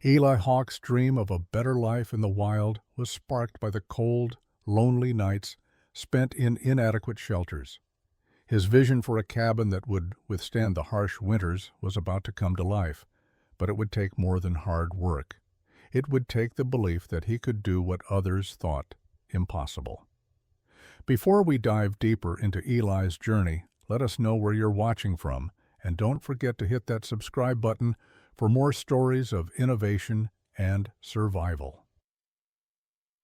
Eli Hawke's dream of a better life in the wild was sparked by the cold, lonely nights spent in inadequate shelters. His vision for a cabin that would withstand the harsh winters was about to come to life, but it would take more than hard work. It would take the belief that he could do what others thought impossible. Before we dive deeper into Eli's journey, let us know where you're watching from, and don't forget to hit that subscribe button for more stories of innovation and survival.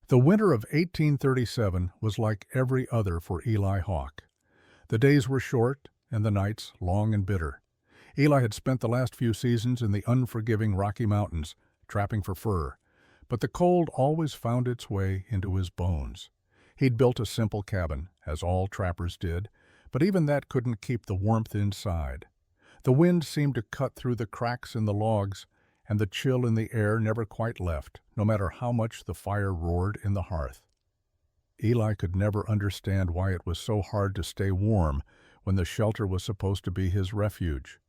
The winter of 1837 was like every other for Eli Hawke. The days were short and the nights long and bitter. Eli had spent the last few seasons in the unforgiving Rocky Mountains, trapping for fur, but the cold always found its way into his bones. He'd built a simple cabin, as all trappers did, but even that couldn't keep the warmth inside. The wind seemed to cut through the cracks in the logs, and the chill in the air never quite left, no matter how much the fire roared in the hearth. Eli could never understand why it was so hard to stay warm when the shelter was supposed to be his refuge.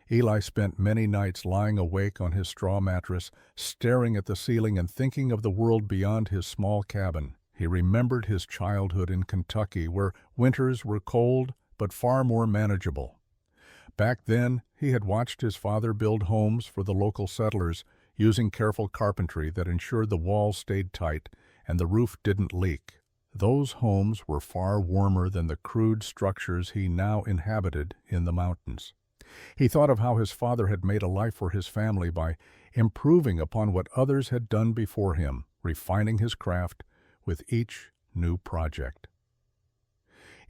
Eli spent many nights lying awake on his straw mattress, staring at the ceiling and thinking of the world beyond his small cabin. He remembered his childhood in Kentucky, where winters were cold but far more manageable. Back then, he had watched his father build homes for the local settlers, using careful carpentry that ensured the walls stayed tight and the roof didn't leak. Those homes were far warmer than the crude structures he now inhabited in the mountains. He thought of how his father had made a life for his family by improving upon what others had done before him, refining his craft with each new project.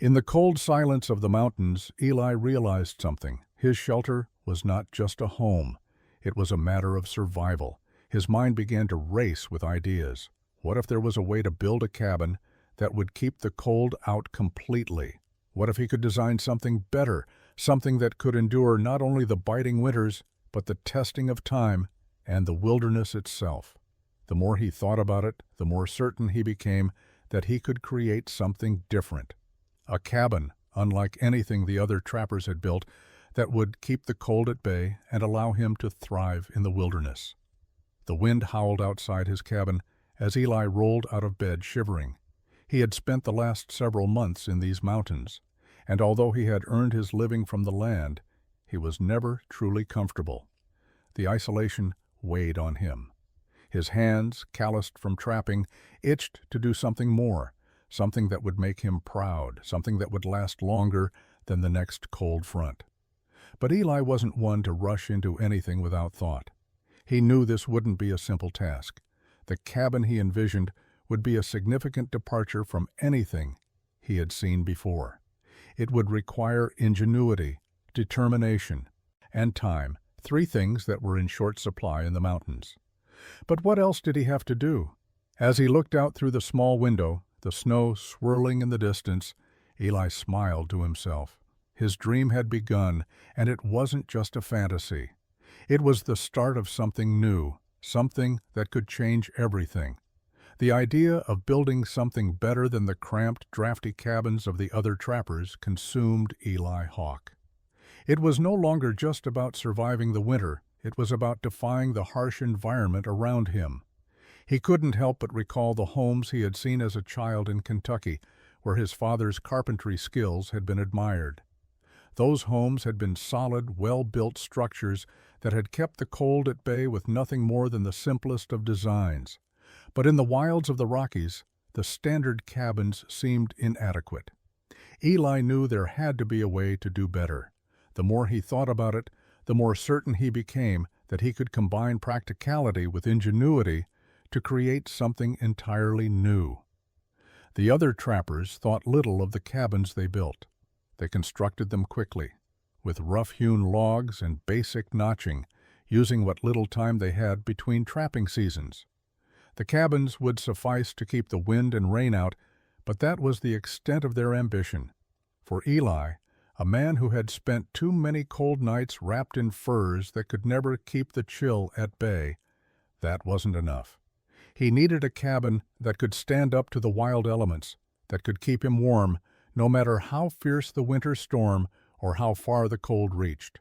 In the cold silence of the mountains, Eli realized something. His shelter was not just a home. It was a matter of survival. His mind began to race with ideas. What if there was a way to build a cabin that would keep the cold out completely? What if he could design something better, something that could endure not only the biting winters, but the testing of time and the wilderness itself? The more he thought about it, the more certain he became that he could create something different. A cabin, unlike anything the other trappers had built, that would keep the cold at bay and allow him to thrive in the wilderness. The wind howled outside his cabin as Eli rolled out of bed shivering. He had spent the last several months in these mountains, and although he had earned his living from the land, he was never truly comfortable. The isolation weighed on him. His hands, calloused from trapping, itched to do something more, something that would make him proud, something that would last longer than the next cold front. But Eli wasn't one to rush into anything without thought. He knew this wouldn't be a simple task. The cabin he envisioned would be a significant departure from anything he had seen before. It would require ingenuity, determination, and time, three things that were in short supply in the mountains. But what else did he have to do? As he looked out through the small window, the snow swirling in the distance, Eli smiled to himself. His dream had begun, and it wasn't just a fantasy. It was the start of something new, something that could change everything. The idea of building something better than the cramped, drafty cabins of the other trappers consumed Eli Hawke. It was no longer just about surviving the winter. It was about defying the harsh environment around him. He couldn't help but recall the homes he had seen as a child in Kentucky, where his father's carpentry skills had been admired. Those homes had been solid, well-built structures that had kept the cold at bay with nothing more than the simplest of designs. But in the wilds of the Rockies, the standard cabins seemed inadequate. Eli knew there had to be a way to do better. The more he thought about it, the more certain he became that he could combine practicality with ingenuity to create something entirely new. The other trappers thought little of the cabins they built. They constructed them quickly, with rough-hewn logs and basic notching, using what little time they had between trapping seasons. The cabins would suffice to keep the wind and rain out, but that was the extent of their ambition. For Eli, a man who had spent too many cold nights wrapped in furs that could never keep the chill at bay, that wasn't enough. He needed a cabin that could stand up to the wild elements, that could keep him warm, no matter how fierce the winter storm or how far the cold reached.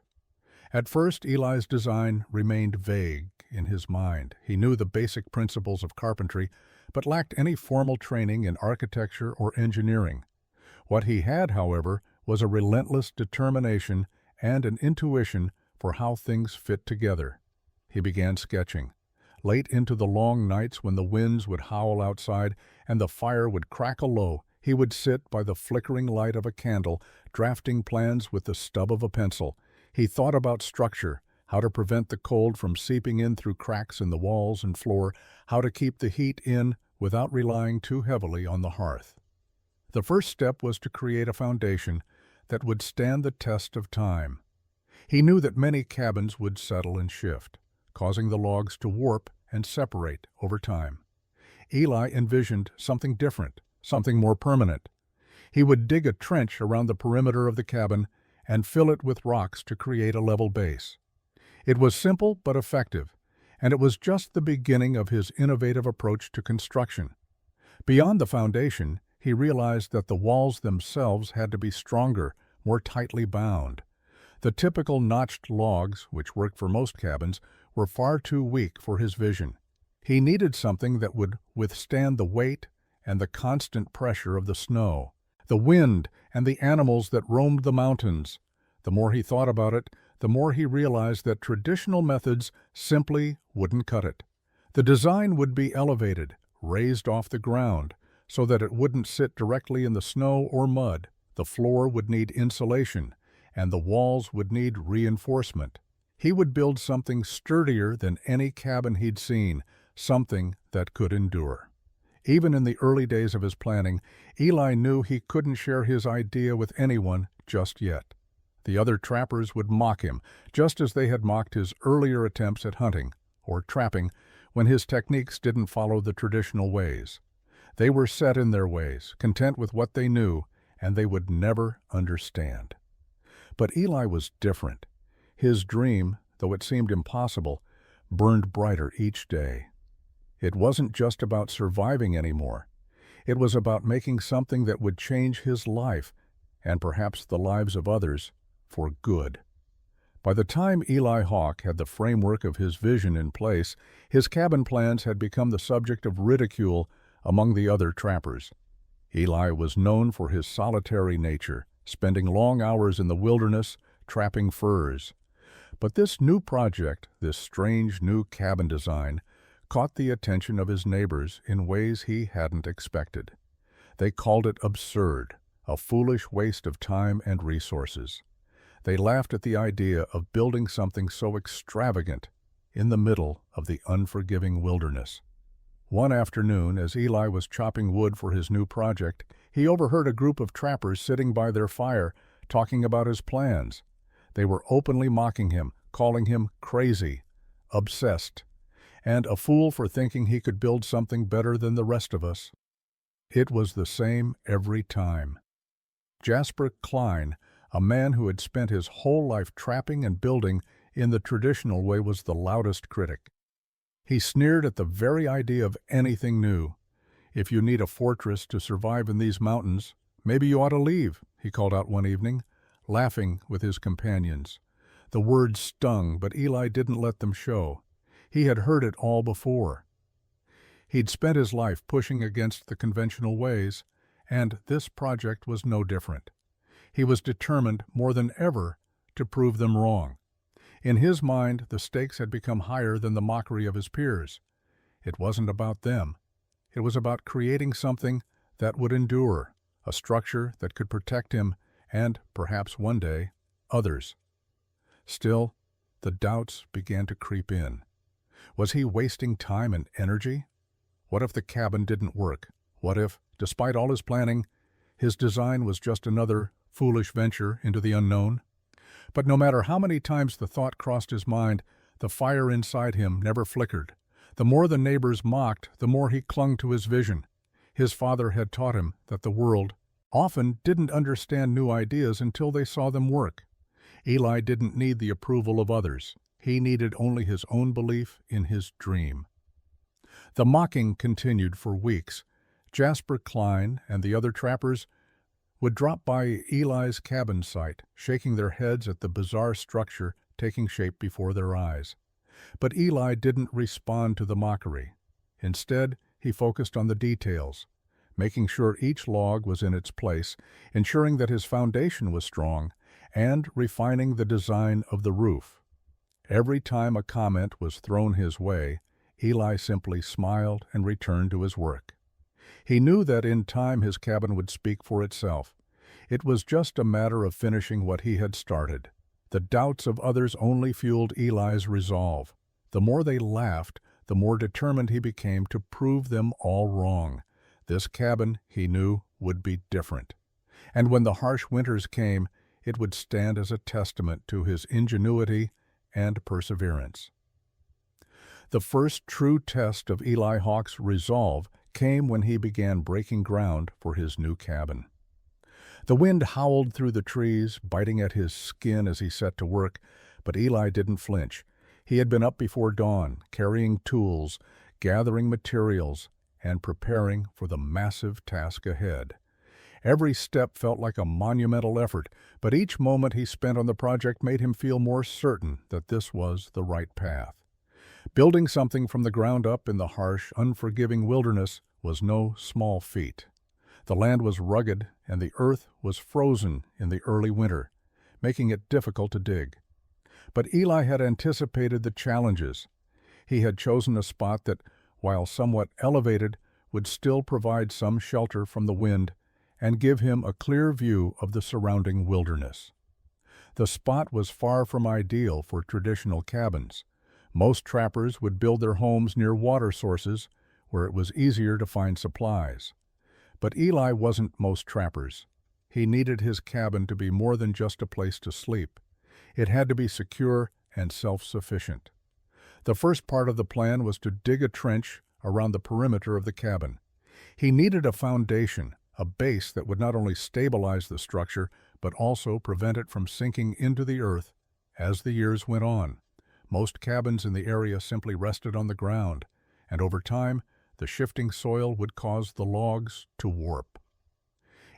At first, Eli's design remained vague. in his mind. He knew the basic principles of carpentry, but lacked any formal training in architecture or engineering. What he had, however, was a relentless determination and an intuition for how things fit together. He began sketching. Late into the long nights when the winds would howl outside and the fire would crackle low, he would sit by the flickering light of a candle, drafting plans with the stub of a pencil. He thought about structure, how to prevent the cold from seeping in through cracks in the walls and floor, how to keep the heat in without relying too heavily on the hearth. The first step was to create a foundation that would stand the test of time. He knew that many cabins would settle and shift, causing the logs to warp and separate over time. Eli envisioned something different, something more permanent. He would dig a trench around the perimeter of the cabin and fill it with rocks to create a level base. It was simple but effective, and it was just the beginning of his innovative approach to construction. Beyond the foundation, he realized that the walls themselves had to be stronger, more tightly bound. The typical notched logs, which worked for most cabins, were far too weak for his vision. He needed something that would withstand the weight and the constant pressure of the snow, the wind, and the animals that roamed the mountains. The more he thought about it, the more he realized that traditional methods simply wouldn't cut it. The design would be elevated, raised off the ground, so that it wouldn't sit directly in the snow or mud. The floor would need insulation, and the walls would need reinforcement. He would build something sturdier than any cabin he'd seen, something that could endure. Even in the early days of his planning, Eli knew he couldn't share his idea with anyone just yet. The other trappers would mock him, just as they had mocked his earlier attempts at hunting or trapping when his techniques didn't follow the traditional ways. They were set in their ways, content with what they knew, and they would never understand. But Eli was different. His dream, though it seemed impossible, burned brighter each day. It wasn't just about surviving anymore. It was about making something that would change his life, and perhaps the lives of others, for good. By the time Eli Hawke had the framework of his vision in place, his cabin plans had become the subject of ridicule among the other trappers. Eli was known for his solitary nature, spending long hours in the wilderness trapping furs. But this new project, this strange new cabin design, caught the attention of his neighbors in ways he hadn't expected. They called it absurd, a foolish waste of time and resources. They laughed at the idea of building something so extravagant in the middle of the unforgiving wilderness. One afternoon, as Eli was chopping wood for his new project, he overheard a group of trappers sitting by their fire talking about his plans. They were openly mocking him, calling him crazy, obsessed, and a fool for thinking he could build something better than the rest of us. It was the same every time. Jasper Klein, a man who had spent his whole life trapping and building in the traditional way, was the loudest critic. He sneered at the very idea of anything new. "If you need a fortress to survive in these mountains, maybe you ought to leave," he called out one evening, laughing with his companions. The words stung, but Eli didn't let them show. He had heard it all before. He'd spent his life pushing against the conventional ways, and this project was no different. He was determined more than ever to prove them wrong. In his mind, the stakes had become higher than the mockery of his peers. It wasn't about them. It was about creating something that would endure, a structure that could protect him and, perhaps one day, others. Still, the doubts began to creep in. Was he wasting time and energy? What if the cabin didn't work? What if, despite all his planning, his design was just another foolish venture into the unknown? But no matter how many times the thought crossed his mind, the fire inside him never flickered. The more the neighbors mocked, the more he clung to his vision. His father had taught him that the world often didn't understand new ideas until they saw them work. Eli didn't need the approval of others. He needed only his own belief in his dream. The mocking continued for weeks. Jasper Klein and the other trappers would drop by Eli's cabin site, shaking their heads at the bizarre structure taking shape before their eyes. But Eli didn't respond to the mockery. Instead, he focused on the details, making sure each log was in its place, ensuring that his foundation was strong, and refining the design of the roof. Every time a comment was thrown his way, Eli simply smiled and returned to his work. He knew that in time his cabin would speak for itself. It was just a matter of finishing what he had started. The doubts of others only fueled Eli's resolve. The more they laughed, the more determined he became to prove them all wrong. This cabin, he knew, would be different. And when the harsh winters came, it would stand as a testament to his ingenuity and perseverance. The first true test of Eli Hawke's resolve came when he began breaking ground for his new cabin. The wind howled through the trees, biting at his skin as he set to work, but Eli didn't flinch. He had been up before dawn, carrying tools, gathering materials, and preparing for the massive task ahead. Every step felt like a monumental effort, but each moment he spent on the project made him feel more certain that this was the right path. Building something from the ground up in the harsh, unforgiving wilderness was no small feat. The land was rugged and the earth was frozen in the early winter, making it difficult to dig. But Eli had anticipated the challenges. He had chosen a spot that, while somewhat elevated, would still provide some shelter from the wind and give him a clear view of the surrounding wilderness. The spot was far from ideal for traditional cabins. Most trappers would build their homes near water sources, where it was easier to find supplies. But Eli wasn't most trappers. He needed his cabin to be more than just a place to sleep. It had to be secure and self-sufficient. The first part of the plan was to dig a trench around the perimeter of the cabin. He needed a foundation, a base that would not only stabilize the structure, but also prevent it from sinking into the earth as the years went on. Most cabins in the area simply rested on the ground, and over time, the shifting soil would cause the logs to warp.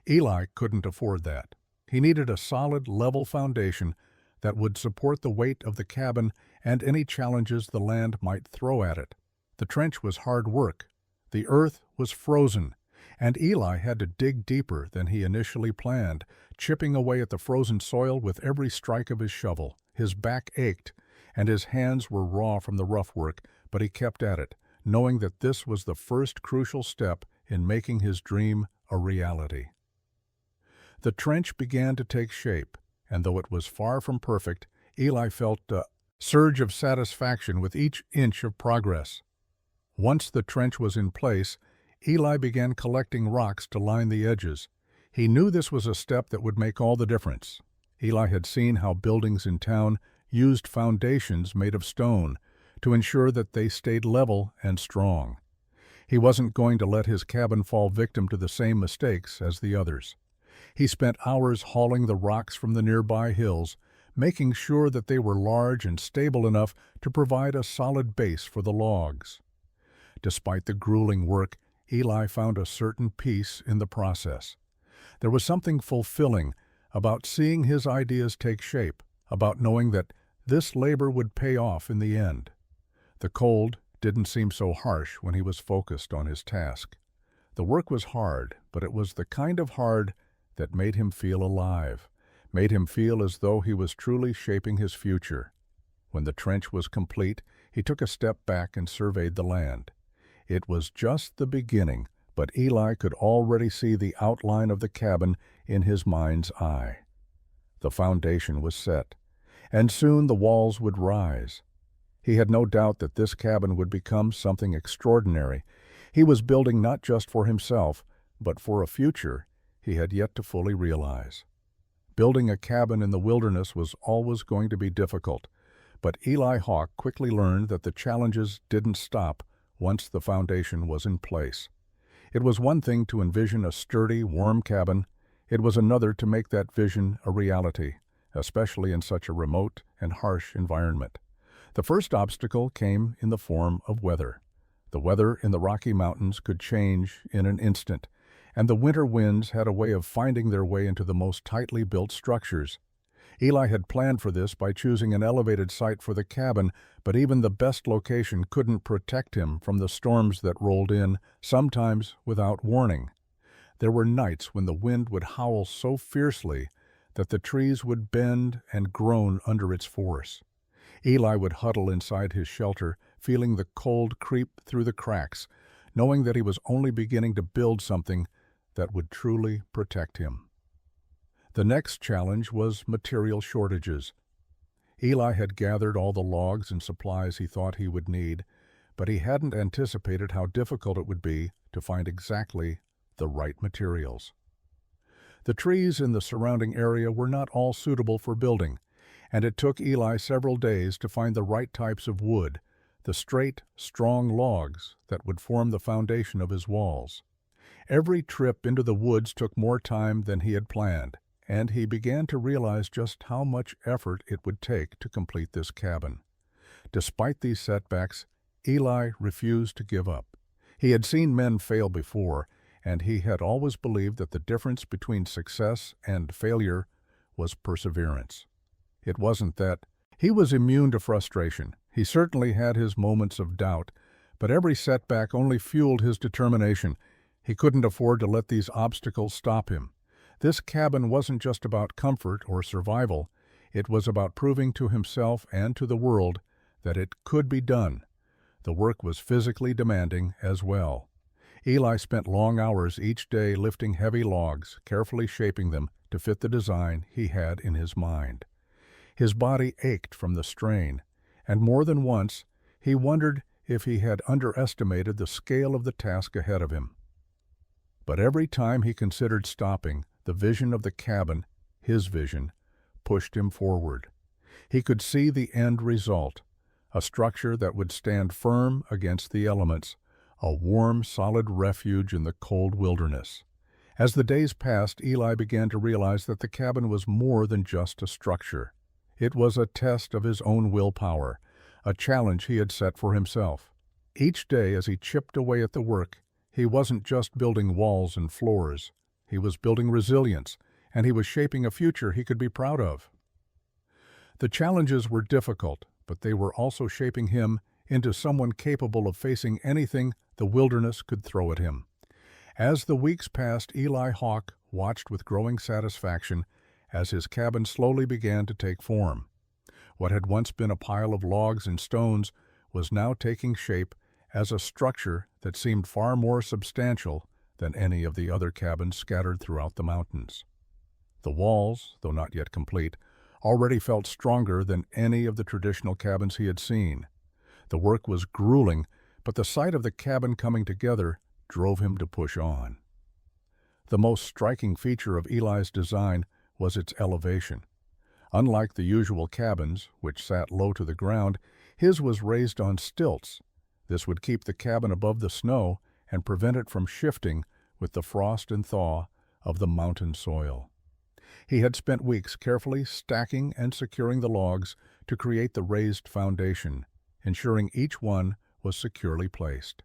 Eli couldn't afford that. He needed a solid, level foundation that would support the weight of the cabin and any challenges the land might throw at it. The trench was hard work. The earth was frozen, and Eli had to dig deeper than he initially planned, chipping away at the frozen soil with every strike of his shovel. His back ached, and his hands were raw from the rough work, but he kept at it, knowing that this was the first crucial step in making his dream a reality. The trench began to take shape, and though it was far from perfect, Eli felt a surge of satisfaction with each inch of progress. Once the trench was in place, Eli began collecting rocks to line the edges. He knew this was a step that would make all the difference. Eli had seen how buildings in town used foundations made of stone to ensure that they stayed level and strong. He wasn't going to let his cabin fall victim to the same mistakes as the others. He spent hours hauling the rocks from the nearby hills, making sure that they were large and stable enough to provide a solid base for the logs. Despite the grueling work, Eli found a certain peace in the process. There was something fulfilling about seeing his ideas take shape, about knowing that this labor would pay off in the end. The cold didn't seem so harsh when he was focused on his task. The work was hard, but it was the kind of hard that made him feel alive, made him feel as though he was truly shaping his future. When the trench was complete, he took a step back and surveyed the land. It was just the beginning, but Eli could already see the outline of the cabin in his mind's eye. The foundation was set, and soon the walls would rise. He had no doubt that this cabin would become something extraordinary. He was building not just for himself, but for a future he had yet to fully realize. Building a cabin in the wilderness was always going to be difficult, but Eli Hawke quickly learned that the challenges didn't stop once the foundation was in place. It was one thing to envision a sturdy, warm cabin. It was another to make that vision a reality, especially in such a remote and harsh environment. The first obstacle came in the form of weather. The weather in the Rocky Mountains could change in an instant, and the winter winds had a way of finding their way into the most tightly built structures. Eli had planned for this by choosing an elevated site for the cabin, but even the best location couldn't protect him from the storms that rolled in, sometimes without warning. There were nights when the wind would howl so fiercely that the trees would bend and groan under its force. Eli would huddle inside his shelter, feeling the cold creep through the cracks, knowing that he was only beginning to build something that would truly protect him. The next challenge was material shortages. Eli had gathered all the logs and supplies he thought he would need, but he hadn't anticipated how difficult it would be to find exactly the right materials. The trees in the surrounding area were not all suitable for building, and it took Eli several days to find the right types of wood, the straight, strong logs that would form the foundation of his walls. Every trip into the woods took more time than he had planned, and he began to realize just how much effort it would take to complete this cabin. Despite these setbacks, Eli refused to give up. He had seen men fail before, and he had always believed that the difference between success and failure was perseverance. It wasn't that he was immune to frustration. He certainly had his moments of doubt, but every setback only fueled his determination. He couldn't afford to let these obstacles stop him. This cabin wasn't just about comfort or survival. It was about proving to himself and to the world that it could be done. The work was physically demanding as well. Eli spent long hours each day lifting heavy logs, carefully shaping them to fit the design he had in his mind. His body ached from the strain, and more than once he wondered if he had underestimated the scale of the task ahead of him. But every time he considered stopping, the vision of the cabin, his vision, pushed him forward. He could see the end result, a structure that would stand firm against the elements, a warm, solid refuge in the cold wilderness. As the days passed, Eli began to realize that the cabin was more than just a structure. It was a test of his own willpower, a challenge he had set for himself. Each day as he chipped away at the work, he wasn't just building walls and floors. He was building resilience, and he was shaping a future he could be proud of. The challenges were difficult, but they were also shaping him into someone capable of facing anything the wilderness could throw at him. As the weeks passed, Eli Hawke watched with growing satisfaction as his cabin slowly began to take form. What had once been a pile of logs and stones was now taking shape as a structure that seemed far more substantial than any of the other cabins scattered throughout the mountains. The walls, though not yet complete, already felt stronger than any of the traditional cabins he had seen. The work was grueling, but the sight of the cabin coming together drove him to push on. The most striking feature of Eli's design was its elevation. Unlike the usual cabins, which sat low to the ground, his was raised on stilts. This would keep the cabin above the snow and prevent it from shifting with the frost and thaw of the mountain soil. He had spent weeks carefully stacking and securing the logs to create the raised foundation, ensuring each one was securely placed.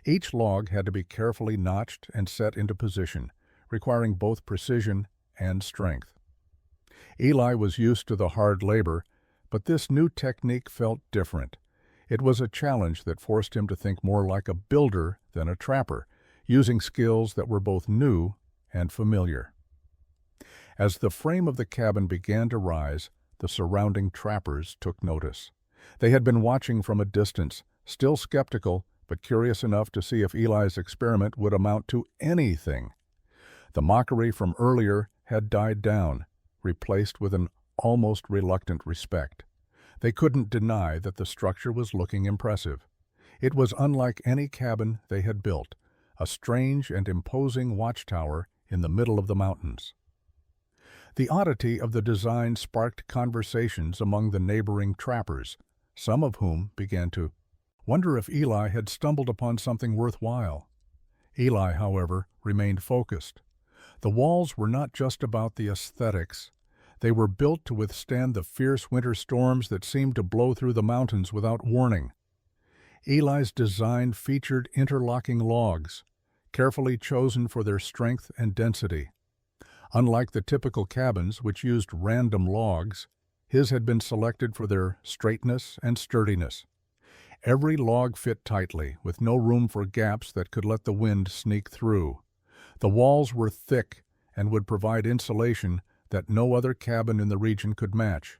Each log had to be carefully notched and set into position, requiring both precision and strength. Eli was used to the hard labor, but this new technique felt different. It was a challenge that forced him to think more like a builder than a trapper, using skills that were both new and familiar. As the frame of the cabin began to rise, the surrounding trappers took notice. They had been watching from a distance, still skeptical, but curious enough to see if Eli's experiment would amount to anything. The mockery from earlier had died down, replaced with an almost reluctant respect. They couldn't deny that the structure was looking impressive. It was unlike any cabin they had built, a strange and imposing watchtower in the middle of the mountains. The oddity of the design sparked conversations among the neighboring trappers, some of whom began to wonder if Eli had stumbled upon something worthwhile. Eli, however, remained focused. The walls were not just about the aesthetics. They were built to withstand the fierce winter storms that seemed to blow through the mountains without warning. Eli's design featured interlocking logs, carefully chosen for their strength and density. Unlike the typical cabins which used random logs, his had been selected for their straightness and sturdiness. Every log fit tightly, with no room for gaps that could let the wind sneak through. The walls were thick and would provide insulation that no other cabin in the region could match.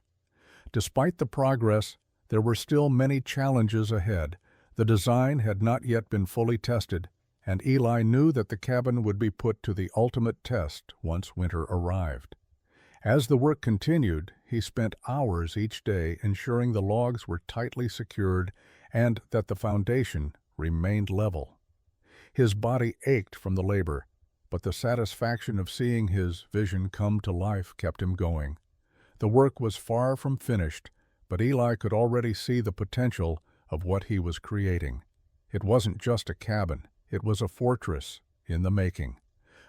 Despite the progress, there were still many challenges ahead. The design had not yet been fully tested, and Eli knew that the cabin would be put to the ultimate test once winter arrived. As the work continued, he spent hours each day ensuring the logs were tightly secured and that the foundation remained level. His body ached from the labor, but the satisfaction of seeing his vision come to life kept him going. The work was far from finished, but Eli could already see the potential of what he was creating. It wasn't just a cabin, it was a fortress in the making,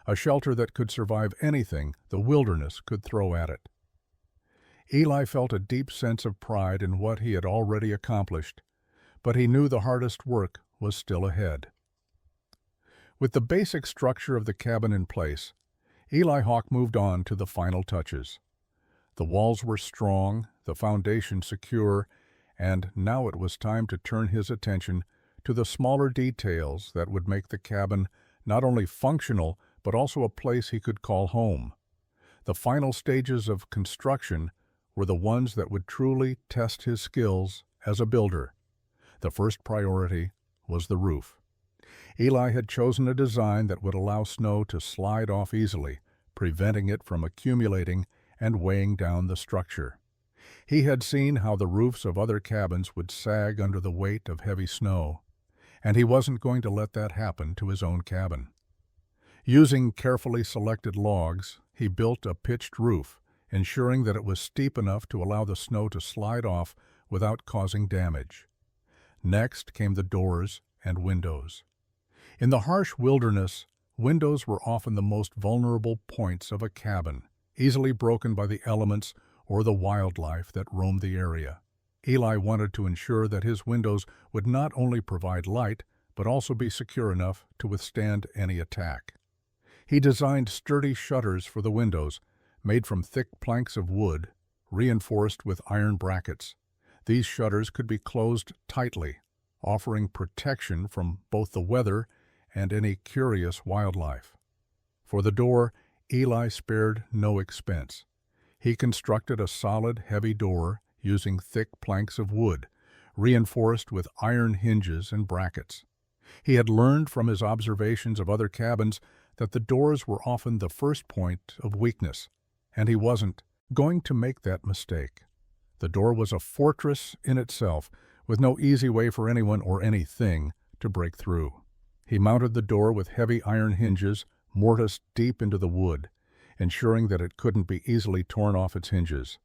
a shelter that could survive anything the wilderness could throw at it. Eli felt a deep sense of pride in what he had already accomplished, but he knew the hardest work was still ahead. With the basic structure of the cabin in place, Eli Hawke moved on to the final touches. The walls were strong, the foundation secure, and now it was time to turn his attention to the smaller details that would make the cabin not only functional but also a place he could call home. The final stages of construction were the ones that would truly test his skills as a builder. The first priority was the roof. Eli had chosen a design that would allow snow to slide off easily, preventing it from accumulating and weighing down the structure. He had seen how the roofs of other cabins would sag under the weight of heavy snow, and he wasn't going to let that happen to his own cabin. Using carefully selected logs, he built a pitched roof, ensuring that it was steep enough to allow the snow to slide off without causing damage. Next came the doors and windows. In the harsh wilderness, windows were often the most vulnerable points of a cabin, easily broken by the elements or the wildlife that roamed the area. Eli wanted to ensure that his windows would not only provide light, but also be secure enough to withstand any attack. He designed sturdy shutters for the windows, made from thick planks of wood, reinforced with iron brackets. These shutters could be closed tightly, offering protection from both the weather and any curious wildlife. For the door, Eli spared no expense. He constructed a solid, heavy door using thick planks of wood, reinforced with iron hinges and brackets. He had learned from his observations of other cabins that the doors were often the first point of weakness, and he wasn't going to make that mistake. The door was a fortress in itself, with no easy way for anyone or anything to break through. He mounted the door with heavy iron hinges mortised deep into the wood, ensuring that it couldn't be easily torn off its hinges.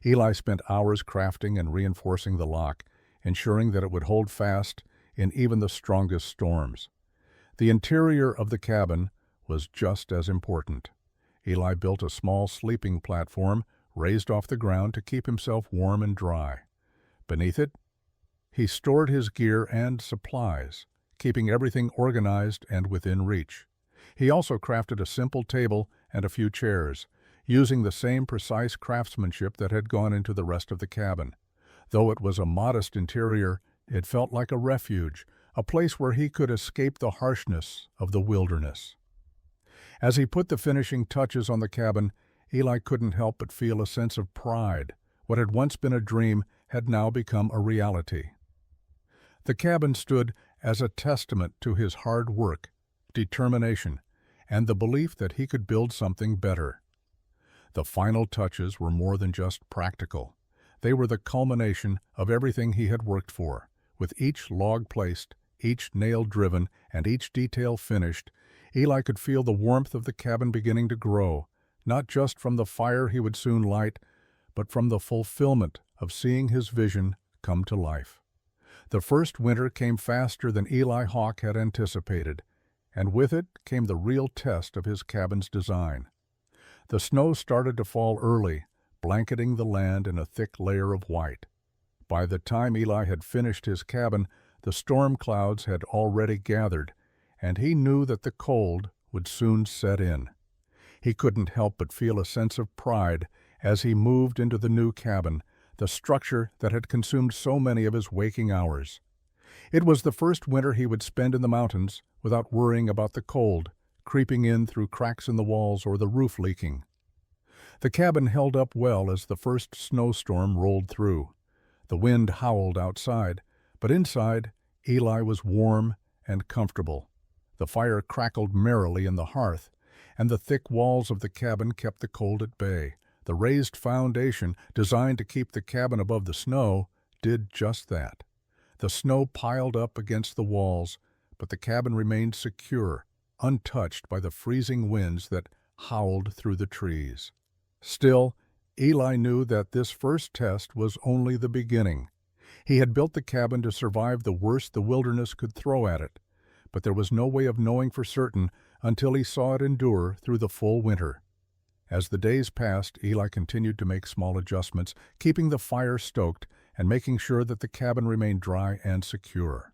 Eli spent hours crafting and reinforcing the lock, ensuring that it would hold fast in even the strongest storms. The interior of the cabin was just as important. Eli built a small sleeping platform raised off the ground to keep himself warm and dry. Beneath it, he stored his gear and supplies, keeping everything organized and within reach. He also crafted a simple table and a few chairs, using the same precise craftsmanship that had gone into the rest of the cabin. Though it was a modest interior, it felt like a refuge, a place where he could escape the harshness of the wilderness. As he put the finishing touches on the cabin, Eli couldn't help but feel a sense of pride. What had once been a dream had now become a reality. The cabin stood as a testament to his hard work, determination, and the belief that he could build something better. The final touches were more than just practical. They were the culmination of everything he had worked for. With each log placed, each nail driven, and each detail finished, Eli could feel the warmth of the cabin beginning to grow, not just from the fire he would soon light, but from the fulfillment of seeing his vision come to life. The first winter came faster than Eli Hawke had anticipated, and with it came the real test of his cabin's design. The snow started to fall early, blanketing the land in a thick layer of white. By the time Eli had finished his cabin, the storm clouds had already gathered, and he knew that the cold would soon set in. He couldn't help but feel a sense of pride as he moved into the new cabin, the structure that had consumed so many of his waking hours. It was the first winter he would spend in the mountains without worrying about the cold, creeping in through cracks in the walls or the roof leaking. The cabin held up well as the first snowstorm rolled through. The wind howled outside, but inside, Eli was warm and comfortable. The fire crackled merrily in the hearth, and the thick walls of the cabin kept the cold at bay. The raised foundation, designed to keep the cabin above the snow, did just that. The snow piled up against the walls, but the cabin remained secure, untouched by the freezing winds that howled through the trees. Still, Eli knew that this first test was only the beginning. He had built the cabin to survive the worst the wilderness could throw at it, but there was no way of knowing for certain until he saw it endure through the full winter. As the days passed, Eli continued to make small adjustments, keeping the fire stoked and making sure that the cabin remained dry and secure.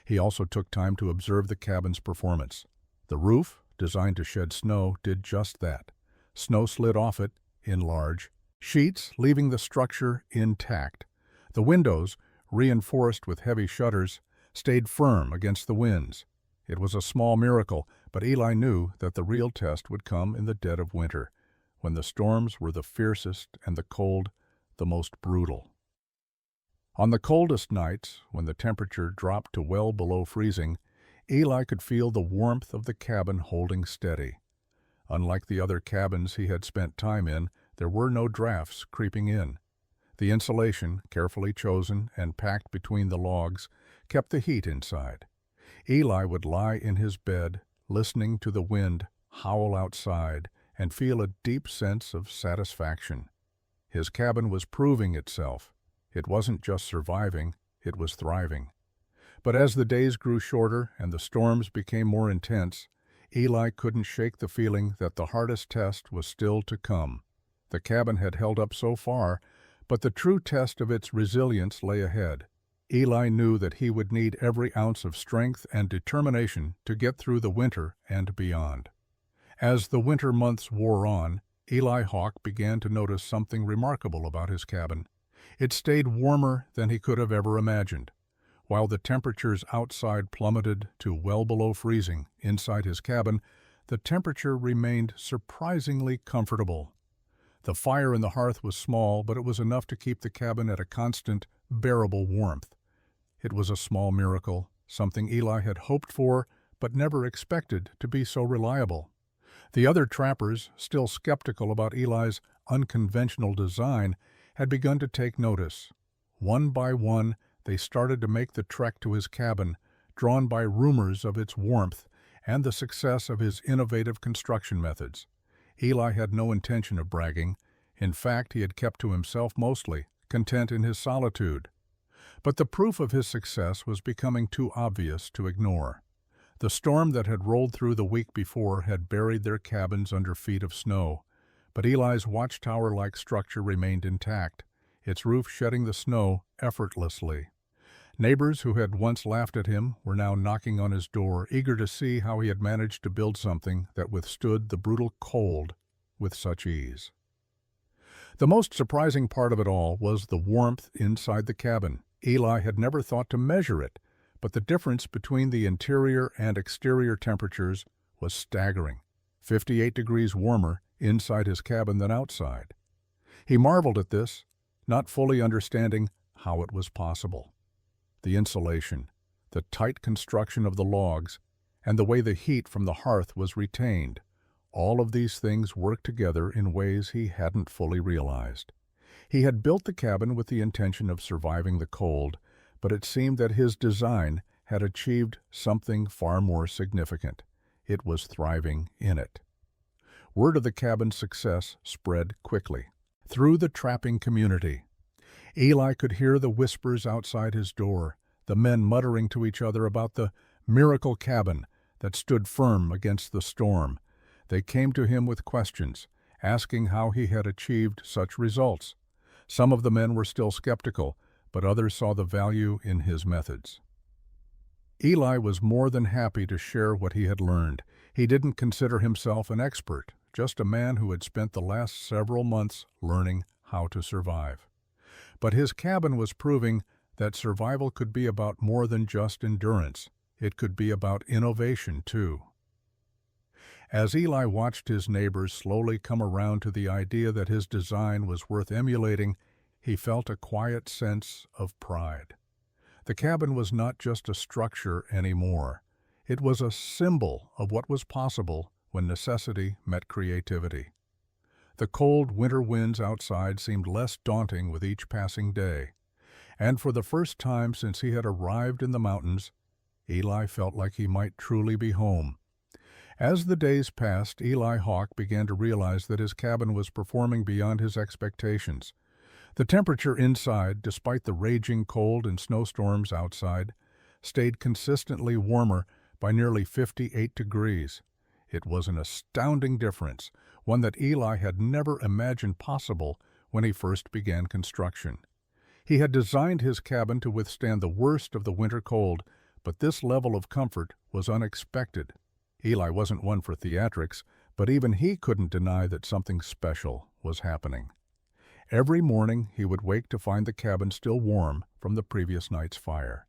He also took time to observe the cabin's performance. The roof, designed to shed snow, did just that. Snow slid off it in large sheets, leaving the structure intact. The windows, reinforced with heavy shutters, stayed firm against the winds. It was a small miracle, but Eli knew that the real test would come in the dead of winter, when the storms were the fiercest and the cold the most brutal. On the coldest nights, when the temperature dropped to well below freezing, Eli could feel the warmth of the cabin holding steady. Unlike the other cabins he had spent time in, there were no drafts creeping in. The insulation, carefully chosen and packed between the logs, kept the heat inside. Eli would lie in his bed, listening to the wind howl outside, and feel a deep sense of satisfaction. His cabin was proving itself. It wasn't just surviving, it was thriving. But as the days grew shorter and the storms became more intense, Eli couldn't shake the feeling that the hardest test was still to come. The cabin had held up so far, but the true test of its resilience lay ahead. Eli knew that he would need every ounce of strength and determination to get through the winter and beyond. As the winter months wore on, Eli Hawke began to notice something remarkable about his cabin. It stayed warmer than he could have ever imagined. While the temperatures outside plummeted to well below freezing inside his cabin, the temperature remained surprisingly comfortable. The fire in the hearth was small, but it was enough to keep the cabin at a constant, bearable warmth. It was a small miracle, something Eli had hoped for but never expected to be so reliable. The other trappers, still skeptical about Eli's unconventional design, had begun to take notice. One by one, they started to make the trek to his cabin, drawn by rumors of its warmth and the success of his innovative construction methods. Eli had no intention of bragging. In fact, he had kept to himself mostly, content in his solitude. But the proof of his success was becoming too obvious to ignore. The storm that had rolled through the week before had buried their cabins under feet of snow, but Eli's watchtower-like structure remained intact, its roof shedding the snow effortlessly. Neighbors who had once laughed at him were now knocking on his door, eager to see how he had managed to build something that withstood the brutal cold with such ease. The most surprising part of it all was the warmth inside the cabin. Eli had never thought to measure it, but the difference between the interior and exterior temperatures was staggering. 58 degrees warmer inside his cabin than outside. He marveled at this, not fully understanding how it was possible. The insulation, the tight construction of the logs, and the way the heat from the hearth was retained, all of these things worked together in ways he hadn't fully realized. He had built the cabin with the intention of surviving the cold, but it seemed that his design had achieved something far more significant. It was thriving in it. Word of the cabin's success spread quickly. Through the trapping community, Eli could hear the whispers outside his door, the men muttering to each other about the miracle cabin that stood firm against the storm. They came to him with questions, asking how he had achieved such results. Some of the men were still skeptical, but others saw the value in his methods. Eli was more than happy to share what he had learned. He didn't consider himself an expert, just a man who had spent the last several months learning how to survive. But his cabin was proving that survival could be about more than just endurance. It could be about innovation, too. As Eli watched his neighbors slowly come around to the idea that his design was worth emulating, he felt a quiet sense of pride. The cabin was not just a structure anymore. It was a symbol of what was possible when necessity met creativity. The cold winter winds outside seemed less daunting with each passing day, and for the first time since he had arrived in the mountains, Eli felt like he might truly be home. As the days passed, Eli Hawke began to realize that his cabin was performing beyond his expectations. The temperature inside, despite the raging cold and snowstorms outside, stayed consistently warmer by nearly 58 degrees. It was an astounding difference, one that Eli had never imagined possible when he first began construction. He had designed his cabin to withstand the worst of the winter cold, but this level of comfort was unexpected. Eli wasn't one for theatrics, but even he couldn't deny that something special was happening. Every morning he would wake to find the cabin still warm from the previous night's fire.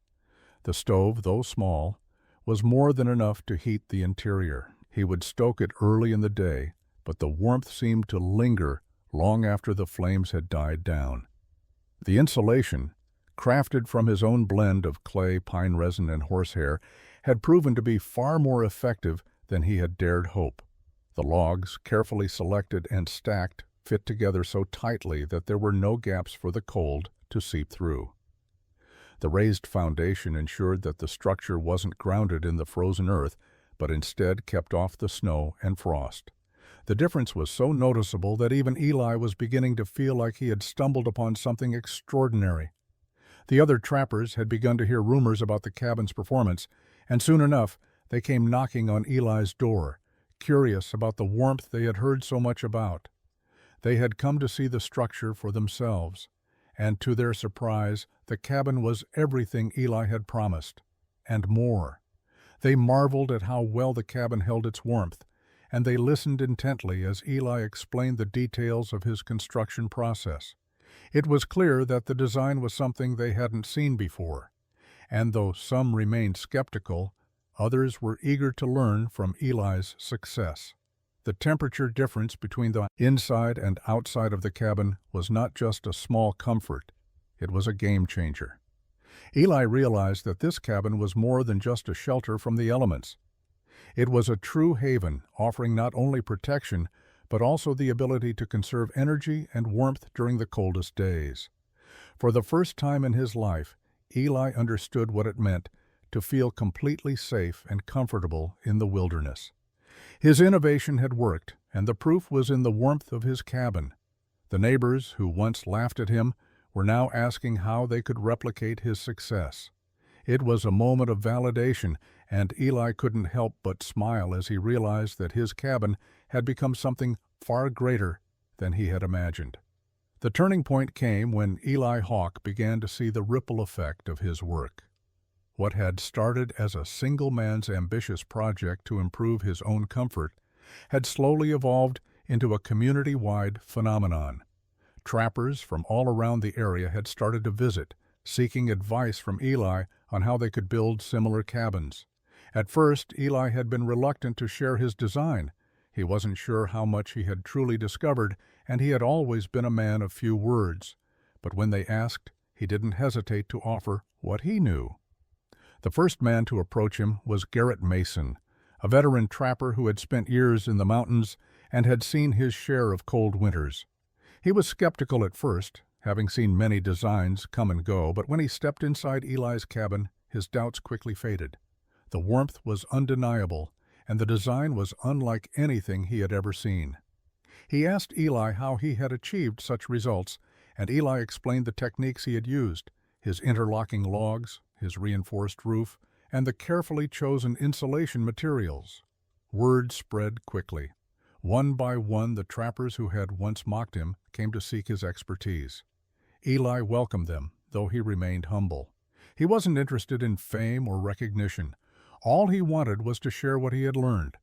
The stove, though small, was more than enough to heat the interior. He would stoke it early in the day, but the warmth seemed to linger long after the flames had died down. The insulation, crafted from his own blend of clay, pine resin, and horsehair, had proven to be far more effective than he had dared hope. The logs, carefully selected and stacked, fit together so tightly that there were no gaps for the cold to seep through. The raised foundation ensured that the structure wasn't grounded in the frozen earth, but instead kept off the snow and frost. The difference was so noticeable that even Eli was beginning to feel like he had stumbled upon something extraordinary. The other trappers had begun to hear rumors about the cabin's performance, and soon enough they came knocking on Eli's door, curious about the warmth they had heard so much about. They had come to see the structure for themselves, and to their surprise, the cabin was everything Eli had promised, and more. They marveled at how well the cabin held its warmth, and they listened intently as Eli explained the details of his construction process. It was clear that the design was something they hadn't seen before, and though some remained skeptical, others were eager to learn from Eli's success. The temperature difference between the inside and outside of the cabin was not just a small comfort, it was a game changer. Eli realized that this cabin was more than just a shelter from the elements. It was a true haven, offering not only protection, but also the ability to conserve energy and warmth during the coldest days. For the first time in his life, Eli understood what it meant to feel completely safe and comfortable in the wilderness. His innovation had worked, and the proof was in the warmth of his cabin. The neighbors, who once laughed at him, were now asking how they could replicate his success. It was a moment of validation, and Eli couldn't help but smile as he realized that his cabin had become something far greater than he had imagined. The turning point came when Eli Hawke began to see the ripple effect of his work. What had started as a single man's ambitious project to improve his own comfort had slowly evolved into a community-wide phenomenon. Trappers from all around the area had started to visit, seeking advice from Eli on how they could build similar cabins. At first, Eli had been reluctant to share his design. He wasn't sure how much he had truly discovered, and he had always been a man of few words. But when they asked, he didn't hesitate to offer what he knew. The first man to approach him was Garrett Mason, a veteran trapper who had spent years in the mountains and had seen his share of cold winters. He was skeptical at first, having seen many designs come and go, but when he stepped inside Eli's cabin, his doubts quickly faded. The warmth was undeniable, and the design was unlike anything he had ever seen. He asked Eli how he had achieved such results, and Eli explained the techniques he had used, his interlocking logs, his reinforced roof, and the carefully chosen insulation materials. Word spread quickly. One by one, the trappers who had once mocked him came to seek his expertise. Eli welcomed them, though he remained humble. He wasn't interested in fame or recognition. All he wanted was to share what he had learned.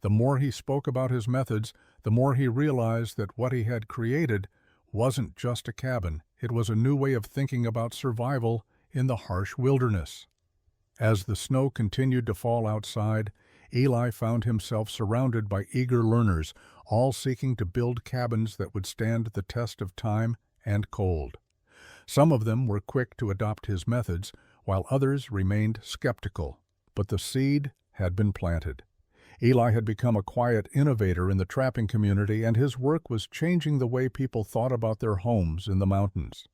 The more he spoke about his methods, the more he realized that what he had created wasn't just a cabin, it was a new way of thinking about survival in the harsh wilderness. As the snow continued to fall outside, Eli found himself surrounded by eager learners, all seeking to build cabins that would stand the test of time and cold. Some of them were quick to adopt his methods, while others remained skeptical. But the seed had been planted. Eli had become a quiet innovator in the trapping community, and his work was changing the way people thought about their homes in the mountains.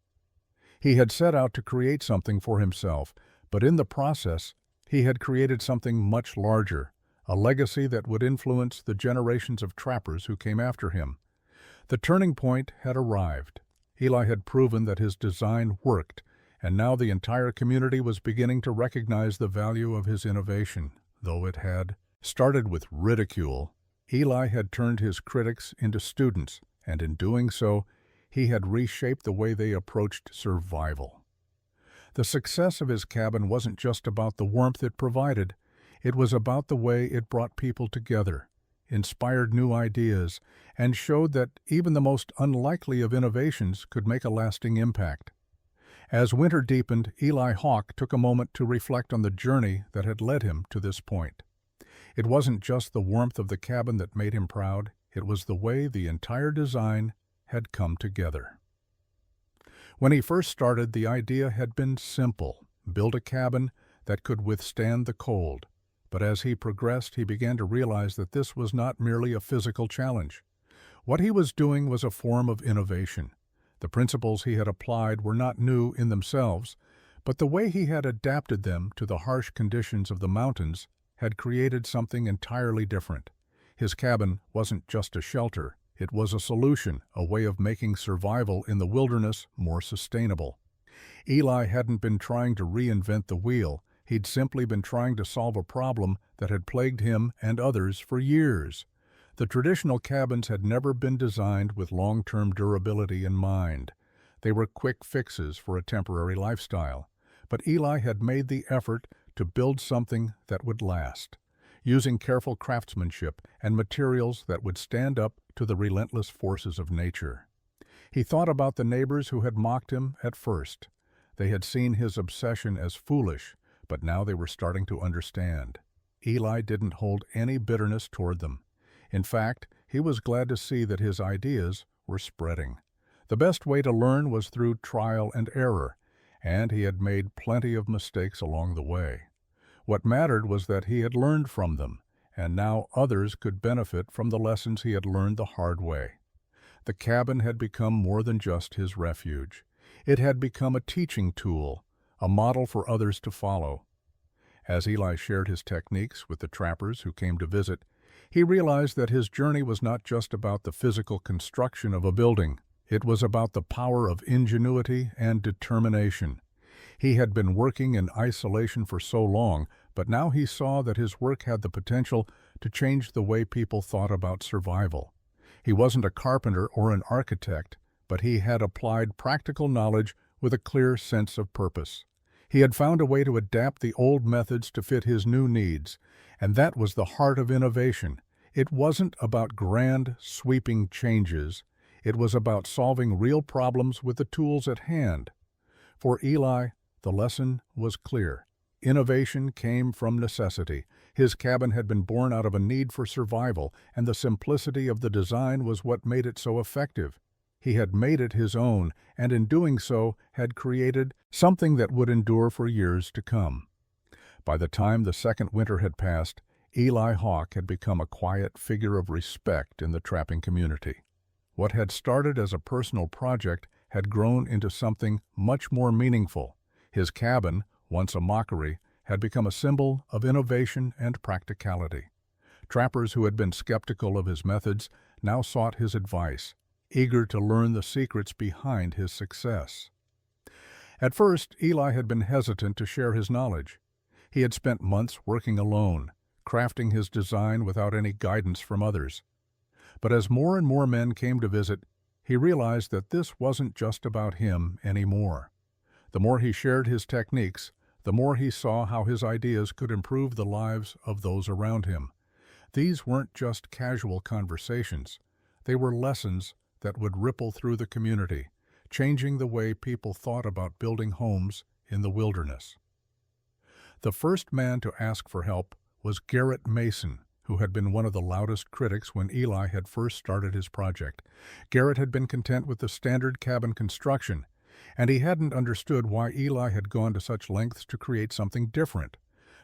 He had set out to create something for himself, but in the process, he had created something much larger, a legacy that would influence the generations of trappers who came after him. The turning point had arrived. Eli had proven that his design worked, and now the entire community was beginning to recognize the value of his innovation. Though it had started with ridicule, Eli had turned his critics into students, and in doing so, he had reshaped the way they approached survival. The success of his cabin wasn't just about the warmth it provided, it was about the way it brought people together, inspired new ideas, and showed that even the most unlikely of innovations could make a lasting impact. As winter deepened, Eli Hawke took a moment to reflect on the journey that had led him to this point. It wasn't just the warmth of the cabin that made him proud, it was the way the entire design had come together. When he first started, the idea had been simple: build a cabin that could withstand the cold. But as he progressed, he began to realize that this was not merely a physical challenge. What he was doing was a form of innovation. The principles he had applied were not new in themselves, but the way he had adapted them to the harsh conditions of the mountains had created something entirely different. His cabin wasn't just a shelter, it was a solution, a way of making survival in the wilderness more sustainable. Eli hadn't been trying to reinvent the wheel, he'd simply been trying to solve a problem that had plagued him and others for years. The traditional cabins had never been designed with long-term durability in mind. They were quick fixes for a temporary lifestyle. But Eli had made the effort to build something that would last, using careful craftsmanship and materials that would stand up to the relentless forces of nature. He thought about the neighbors who had mocked him at first. They had seen his obsession as foolish, but now they were starting to understand. Eli didn't hold any bitterness toward them. In fact, he was glad to see that his ideas were spreading. The best way to learn was through trial and error, and he had made plenty of mistakes along the way. What mattered was that he had learned from them, and now others could benefit from the lessons he had learned the hard way. The cabin had become more than just his refuge. It had become a teaching tool, a model for others to follow. As Eli shared his techniques with the trappers who came to visit, he realized that his journey was not just about the physical construction of a building. It was about the power of ingenuity and determination. He had been working in isolation for so long, but now he saw that his work had the potential to change the way people thought about survival. He wasn't a carpenter or an architect, but he had applied practical knowledge with a clear sense of purpose. He had found a way to adapt the old methods to fit his new needs, and that was the heart of innovation. It wasn't about grand, sweeping changes. It was about solving real problems with the tools at hand. For Eli, the lesson was clear. Innovation came from necessity. His cabin had been born out of a need for survival, and the simplicity of the design was what made it so effective. He had made it his own, and in doing so had created something that would endure for years to come. By the time the second winter had passed, Eli Hawke had become a quiet figure of respect in the trapping community. What had started as a personal project had grown into something much more meaningful. His cabin, once a mockery, had become a symbol of innovation and practicality. Trappers who had been skeptical of his methods now sought his advice, eager to learn the secrets behind his success. At first, Eli had been hesitant to share his knowledge. He had spent months working alone, crafting his design without any guidance from others. But as more and more men came to visit, he realized that this wasn't just about him anymore. The more he shared his techniques, the more he saw how his ideas could improve the lives of those around him. These weren't just casual conversations. They were lessons that would ripple through the community, changing the way people thought about building homes in the wilderness. The first man to ask for help was Garrett Mason, who had been one of the loudest critics when Eli had first started his project. Garrett had been content with the standard cabin construction, and he hadn't understood why Eli had gone to such lengths to create something different.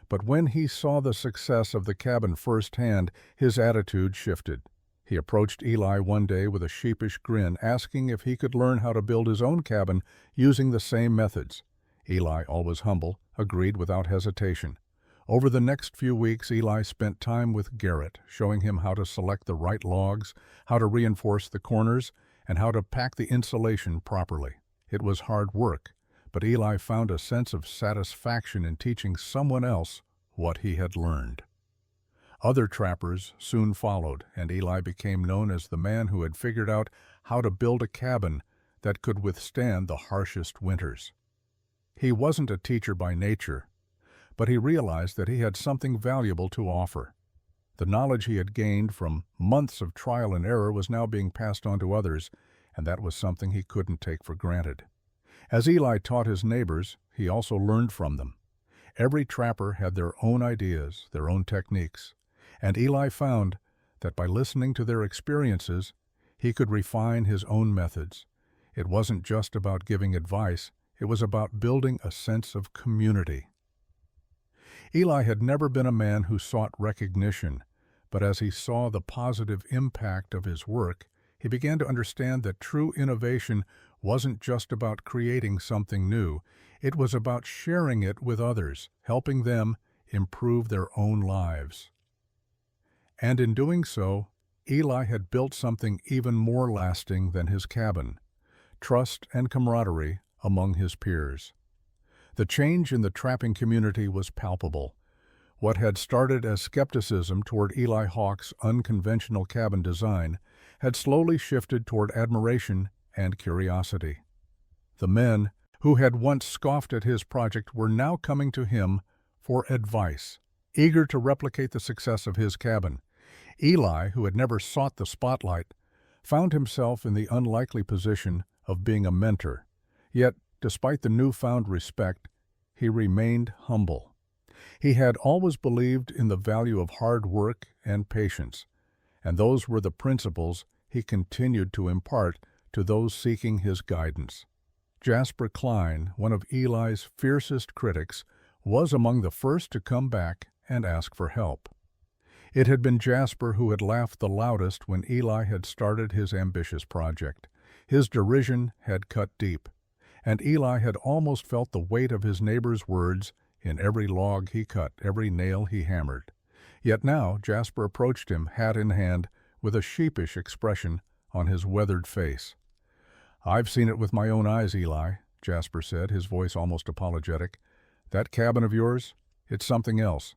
But when he saw the success of the cabin firsthand, his attitude shifted. He approached Eli one day with a sheepish grin, asking if he could learn how to build his own cabin using the same methods. Eli, always humble, agreed without hesitation. Over the next few weeks, Eli spent time with Garrett, showing him how to select the right logs, how to reinforce the corners, and how to pack the insulation properly. It was hard work, but Eli found a sense of satisfaction in teaching someone else what he had learned. Other trappers soon followed, and Eli became known as the man who had figured out how to build a cabin that could withstand the harshest winters. He wasn't a teacher by nature, but he realized that he had something valuable to offer. The knowledge he had gained from months of trial and error was now being passed on to others, and that was something he couldn't take for granted. As Eli taught his neighbors, he also learned from them. Every trapper had their own ideas, their own techniques, and Eli found that by listening to their experiences, he could refine his own methods. It wasn't just about giving advice, it was about building a sense of community. Eli had never been a man who sought recognition, but as he saw the positive impact of his work, he began to understand that true innovation wasn't just about creating something new, it was about sharing it with others, helping them improve their own lives. And in doing so, Eli had built something even more lasting than his cabin: trust and camaraderie among his peers. The change in the trapping community was palpable. What had started as skepticism toward Eli Hawke's unconventional cabin design had slowly shifted toward admiration and curiosity. The men who had once scoffed at his project were now coming to him for advice, eager to replicate the success of his cabin. Eli, who had never sought the spotlight, found himself in the unlikely position of being a mentor. Yet, despite the newfound respect, he remained humble. He had always believed in the value of hard work and patience, and those were the principles he continued to impart to those seeking his guidance. Jasper Klein, one of Eli's fiercest critics, was among the first to come back and ask for help. It had been Jasper who had laughed the loudest when Eli had started his ambitious project. His derision had cut deep, and Eli had almost felt the weight of his neighbor's words in every log he cut, every nail he hammered. Yet now Jasper approached him, hat in hand, with a sheepish expression on his weathered face. "I've seen it with my own eyes, Eli," Jasper said, his voice almost apologetic. "That cabin of yours, it's something else.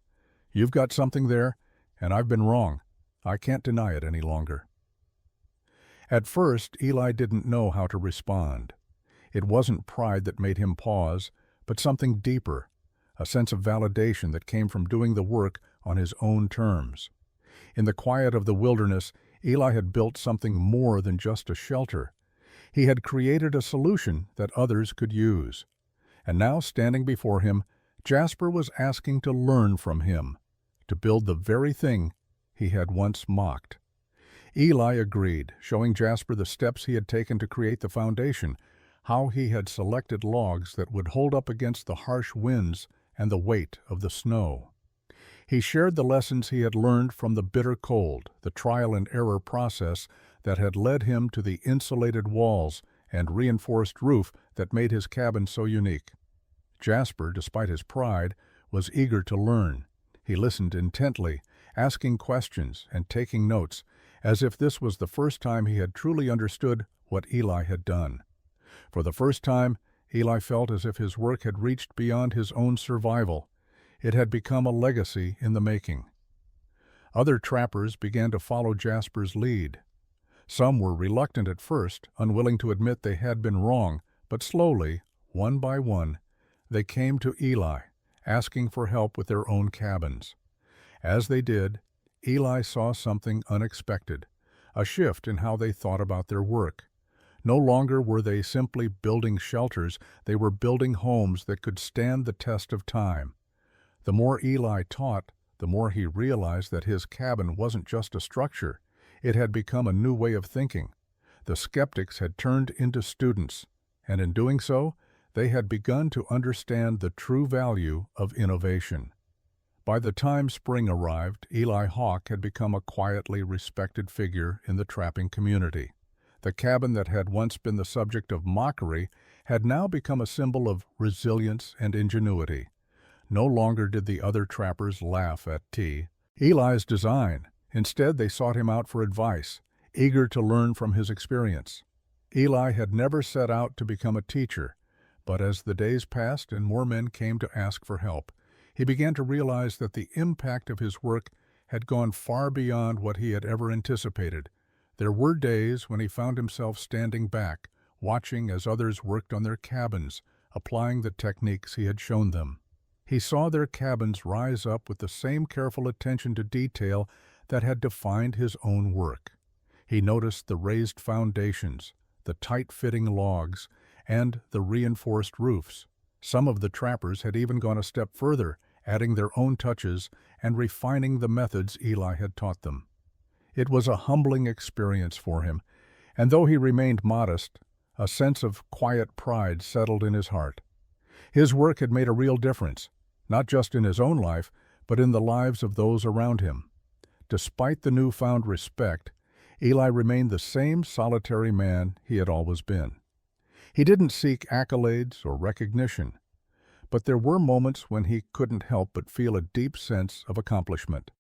You've got something there, and I've been wrong. I can't deny it any longer." At first, Eli didn't know how to respond. It wasn't pride that made him pause, but something deeper, a sense of validation that came from doing the work on his own terms. In the quiet of the wilderness, Eli had built something more than just a shelter. He had created a solution that others could use. And now, standing before him, Jasper was asking to learn from him, to build the very thing he had once mocked. Eli agreed, showing Jasper the steps he had taken to create the foundation, how he had selected logs that would hold up against the harsh winds and the weight of the snow. He shared the lessons he had learned from the bitter cold, the trial and error process that had led him to the insulated walls and reinforced roof that made his cabin so unique. Jasper, despite his pride, was eager to learn. He listened intently, asking questions and taking notes, as if this was the first time he had truly understood what Eli had done. For the first time, Eli felt as if his work had reached beyond his own survival. It had become a legacy in the making. Other trappers began to follow Jasper's lead. Some were reluctant at first, unwilling to admit they had been wrong, but slowly, one by one, they came to Eli, asking for help with their own cabins. As they did, Eli saw something unexpected, a shift in how they thought about their work. No longer were they simply building shelters, they were building homes that could stand the test of time. The more Eli taught, the more he realized that his cabin wasn't just a structure, it had become a new way of thinking. The skeptics had turned into students, and in doing so, they had begun to understand the true value of innovation. By the time spring arrived, Eli Hawke had become a quietly respected figure in the trapping community. The cabin that had once been the subject of mockery had now become a symbol of resilience and ingenuity. No longer did the other trappers laugh at Eli's design. Instead, they sought him out for advice, eager to learn from his experience. Eli had never set out to become a teacher, but as the days passed and more men came to ask for help, he began to realize that the impact of his work had gone far beyond what he had ever anticipated. There were days when he found himself standing back, watching as others worked on their cabins, applying the techniques he had shown them. He saw their cabins rise up with the same careful attention to detail that had defined his own work. He noticed the raised foundations, the tight-fitting logs, and the reinforced roofs. Some of the trappers had even gone a step further, adding their own touches and refining the methods Eli had taught them. It was a humbling experience for him, and though he remained modest, a sense of quiet pride settled in his heart. His work had made a real difference, not just in his own life, but in the lives of those around him. Despite the newfound respect, Eli remained the same solitary man he had always been. He didn't seek accolades or recognition, but there were moments when he couldn't help but feel a deep sense of accomplishment.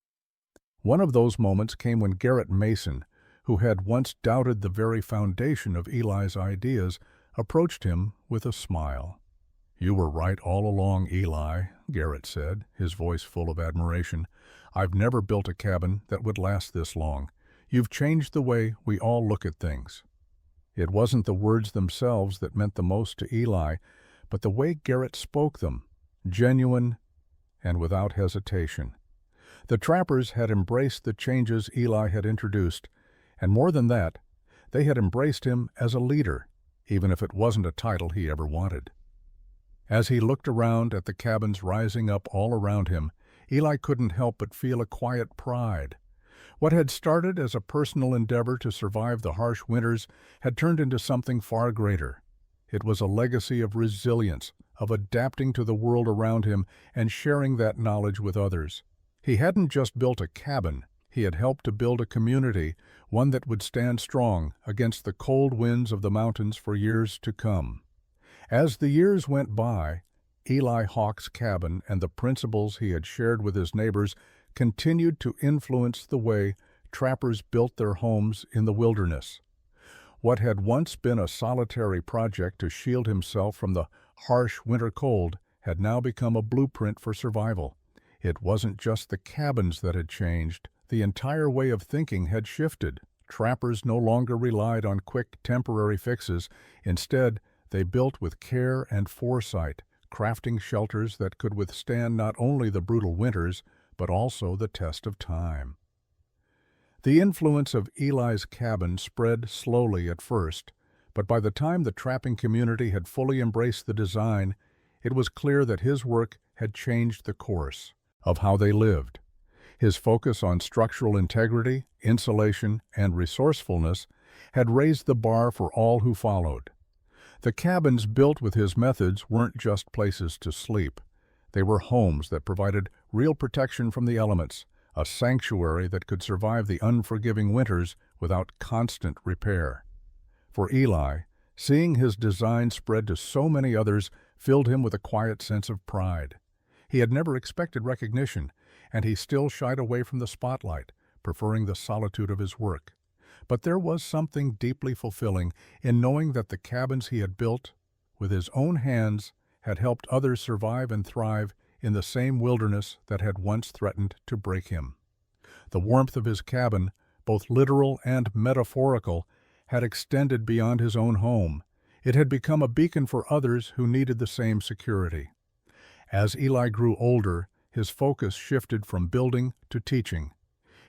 One of those moments came when Garrett Mason, who had once doubted the very foundation of Eli's ideas, approached him with a smile. "You were right all along, Eli," Garrett said, his voice full of admiration. "I've never built a cabin that would last this long. You've changed the way we all look at things." It wasn't the words themselves that meant the most to Eli, but the way Garrett spoke them, genuine and without hesitation. The trappers had embraced the changes Eli had introduced, and more than that, they had embraced him as a leader, even if it wasn't a title he ever wanted. As he looked around at the cabins rising up all around him, Eli couldn't help but feel a quiet pride. What had started as a personal endeavor to survive the harsh winters had turned into something far greater. It was a legacy of resilience, of adapting to the world around him and sharing that knowledge with others. He hadn't just built a cabin, he had helped to build a community, one that would stand strong against the cold winds of the mountains for years to come. As the years went by, Eli Hawke's cabin and the principles he had shared with his neighbors continued to influence the way trappers built their homes in the wilderness. What had once been a solitary project to shield himself from the harsh winter cold had now become a blueprint for survival. It wasn't just the cabins that had changed, the entire way of thinking had shifted. Trappers no longer relied on quick temporary fixes. Instead, they built with care and foresight, crafting shelters that could withstand not only the brutal winters, but also the test of time. The influence of Eli's cabin spread slowly at first, but by the time the trapping community had fully embraced the design, it was clear that his work had changed the course of how they lived. His focus on structural integrity, insulation, and resourcefulness had raised the bar for all who followed. The cabins built with his methods weren't just places to sleep. They were homes that provided real protection from the elements, a sanctuary that could survive the unforgiving winters without constant repair. For Eli, seeing his design spread to so many others filled him with a quiet sense of pride. He had never expected recognition, and he still shied away from the spotlight, preferring the solitude of his work. But there was something deeply fulfilling in knowing that the cabins he had built with his own hands had helped others survive and thrive in the same wilderness that had once threatened to break him. The warmth of his cabin, both literal and metaphorical, had extended beyond his own home. It had become a beacon for others who needed the same security. As Eli grew older, his focus shifted from building to teaching.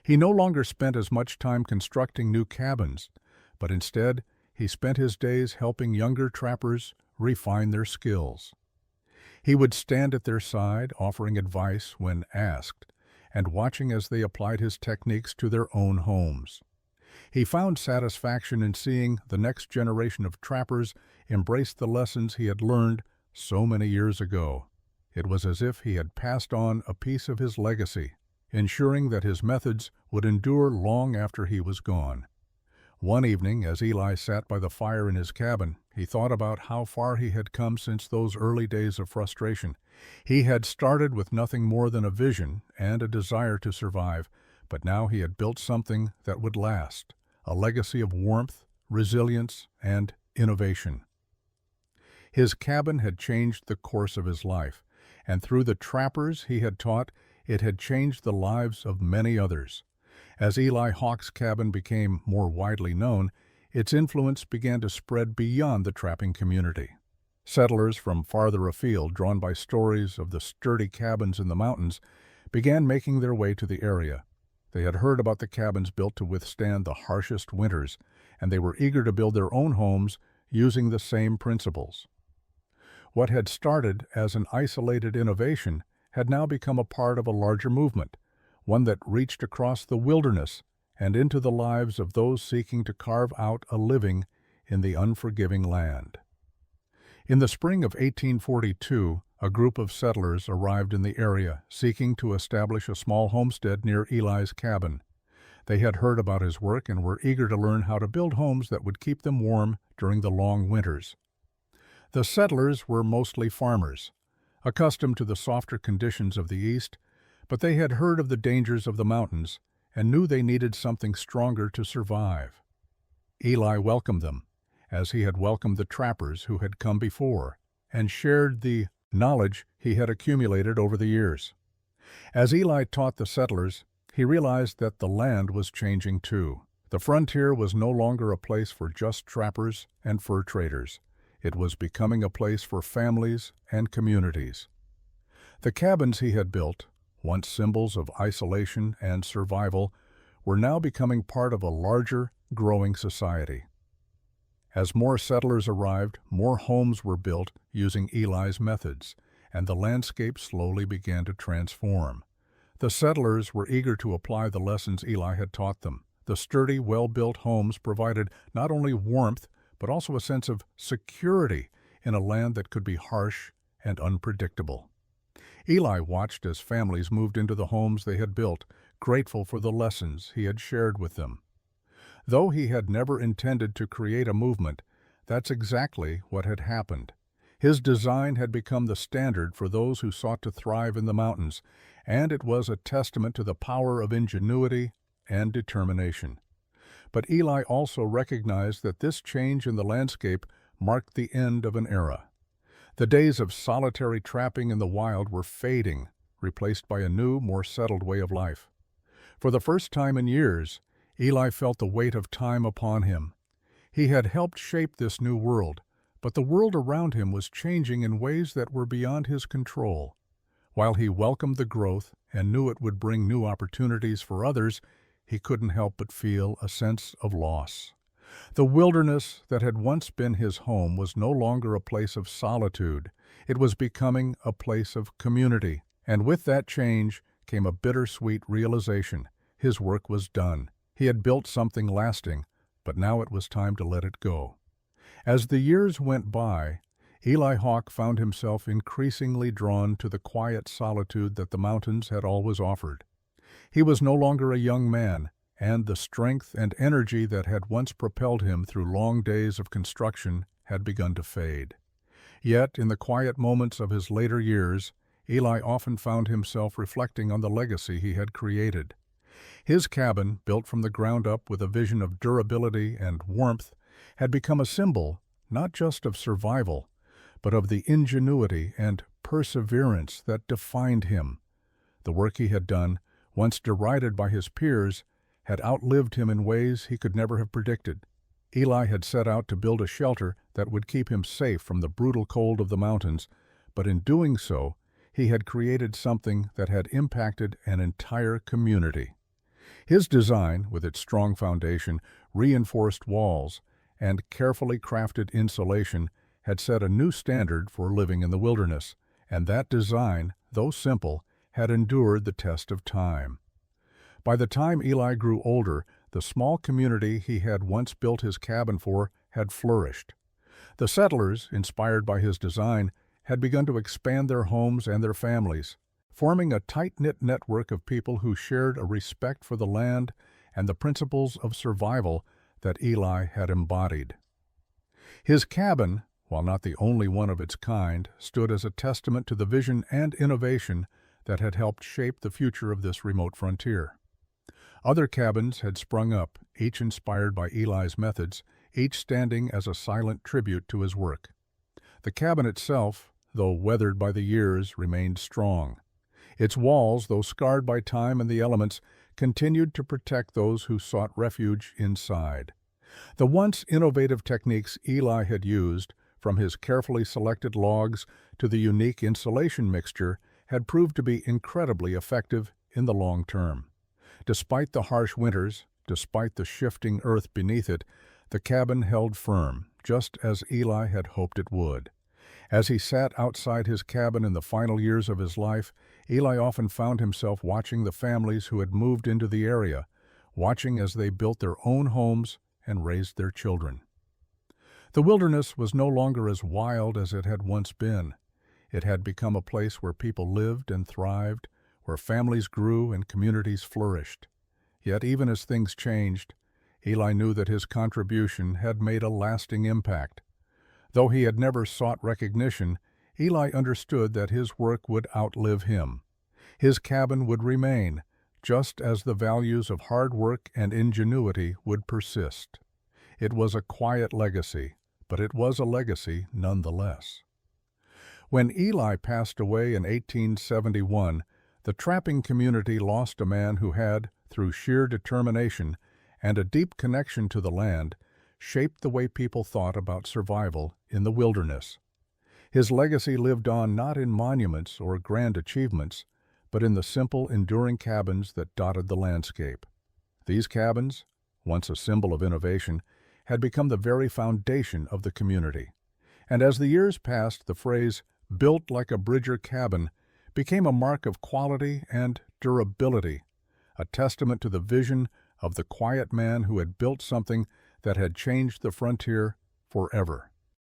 He no longer spent as much time constructing new cabins, but instead he spent his days helping younger trappers refine their skills. He would stand at their side, offering advice when asked, and watching as they applied his techniques to their own homes. He found satisfaction in seeing the next generation of trappers embrace the lessons he had learned so many years ago. It was as if he had passed on a piece of his legacy, ensuring that his methods would endure long after he was gone. One evening, as Eli sat by the fire in his cabin, he thought about how far he had come since those early days of frustration. He had started with nothing more than a vision and a desire to survive, but now he had built something that would last, a legacy of warmth, resilience, and innovation. His cabin had changed the course of his life, and through the trappers he had taught, it had changed the lives of many others. As Eli Hawke's cabin became more widely known, its influence began to spread beyond the trapping community. Settlers from farther afield, drawn by stories of the sturdy cabins in the mountains, began making their way to the area. They had heard about the cabins built to withstand the harshest winters, and they were eager to build their own homes using the same principles. What had started as an isolated innovation had now become a part of a larger movement, one that reached across the wilderness and into the lives of those seeking to carve out a living in the unforgiving land. In the spring of 1842, a group of settlers arrived in the area, seeking to establish a small homestead near Eli's cabin. They had heard about his work and were eager to learn how to build homes that would keep them warm during the long winters. The settlers were mostly farmers, accustomed to the softer conditions of the East, but they had heard of the dangers of the mountains and knew they needed something stronger to survive. Eli welcomed them, as he had welcomed the trappers who had come before, and shared the knowledge he had accumulated over the years. As Eli taught the settlers, he realized that the land was changing too. The frontier was no longer a place for just trappers and fur traders. It was becoming a place for families and communities. The cabins he had built, once symbols of isolation and survival, were now becoming part of a larger, growing society. As more settlers arrived, more homes were built using Eli's methods, and the landscape slowly began to transform. The settlers were eager to apply the lessons Eli had taught them. The sturdy, well-built homes provided not only warmth, but also a sense of security in a land that could be harsh and unpredictable. Eli watched as families moved into the homes they had built, grateful for the lessons he had shared with them. Though he had never intended to create a movement, that's exactly what had happened. His design had become the standard for those who sought to thrive in the mountains, and it was a testament to the power of ingenuity and determination. But Eli also recognized that this change in the landscape marked the end of an era. The days of solitary trapping in the wild were fading, replaced by a new, more settled way of life. For the first time in years, Eli felt the weight of time upon him. He had helped shape this new world, but the world around him was changing in ways that were beyond his control. While he welcomed the growth and knew it would bring new opportunities for others, he couldn't help but feel a sense of loss. The wilderness that had once been his home was no longer a place of solitude. It was becoming a place of community, and with that change came a bittersweet realization. His work was done. He had built something lasting, but now it was time to let it go. As the years went by, Eli Hawke found himself increasingly drawn to the quiet solitude that the mountains had always offered. He was no longer a young man, and the strength and energy that had once propelled him through long days of construction had begun to fade. Yet, in the quiet moments of his later years, Eli often found himself reflecting on the legacy he had created. His cabin, built from the ground up with a vision of durability and warmth, had become a symbol not just of survival, but of the ingenuity and perseverance that defined him. The work he had done, once derided by his peers, had outlived him in ways he could never have predicted. Eli had set out to build a shelter that would keep him safe from the brutal cold of the mountains, but in doing so, he had created something that had impacted an entire community. His design, with its strong foundation, reinforced walls, and carefully crafted insulation, had set a new standard for living in the wilderness, and that design, though simple, had endured the test of time. By the time Eli grew older, the small community he had once built his cabin for had flourished. The settlers, inspired by his design, had begun to expand their homes and their families, forming a tight-knit network of people who shared a respect for the land and the principles of survival that Eli had embodied. His cabin, while not the only one of its kind, stood as a testament to the vision and innovation that had helped shape the future of this remote frontier. Other cabins had sprung up, each inspired by Eli's methods, each standing as a silent tribute to his work. The cabin itself, though weathered by the years, remained strong. Its walls, though scarred by time and the elements, continued to protect those who sought refuge inside. The once innovative techniques Eli had used, from his carefully selected logs to the unique insulation mixture, had proved to be incredibly effective in the long term. Despite the harsh winters, despite the shifting earth beneath it, the cabin held firm, just as Eli had hoped it would. As he sat outside his cabin in the final years of his life, Eli often found himself watching the families who had moved into the area, watching as they built their own homes and raised their children. The wilderness was no longer as wild as it had once been. It had become a place where people lived and thrived, where families grew and communities flourished. Yet even as things changed, Eli knew that his contribution had made a lasting impact. Though he had never sought recognition, Eli understood that his work would outlive him. His cabin would remain, just as the values of hard work and ingenuity would persist. It was a quiet legacy, but it was a legacy nonetheless. When Eli passed away in 1871, the trapping community lost a man who had, through sheer determination and a deep connection to the land, shaped the way people thought about survival in the wilderness. His legacy lived on not in monuments or grand achievements, but in the simple, enduring cabins that dotted the landscape. These cabins, once a symbol of innovation, had become the very foundation of the community. And as the years passed, the phrase, "built like a Bridger cabin," became a mark of quality and durability, a testament to the vision of the quiet man who had built something that had changed the frontier forever.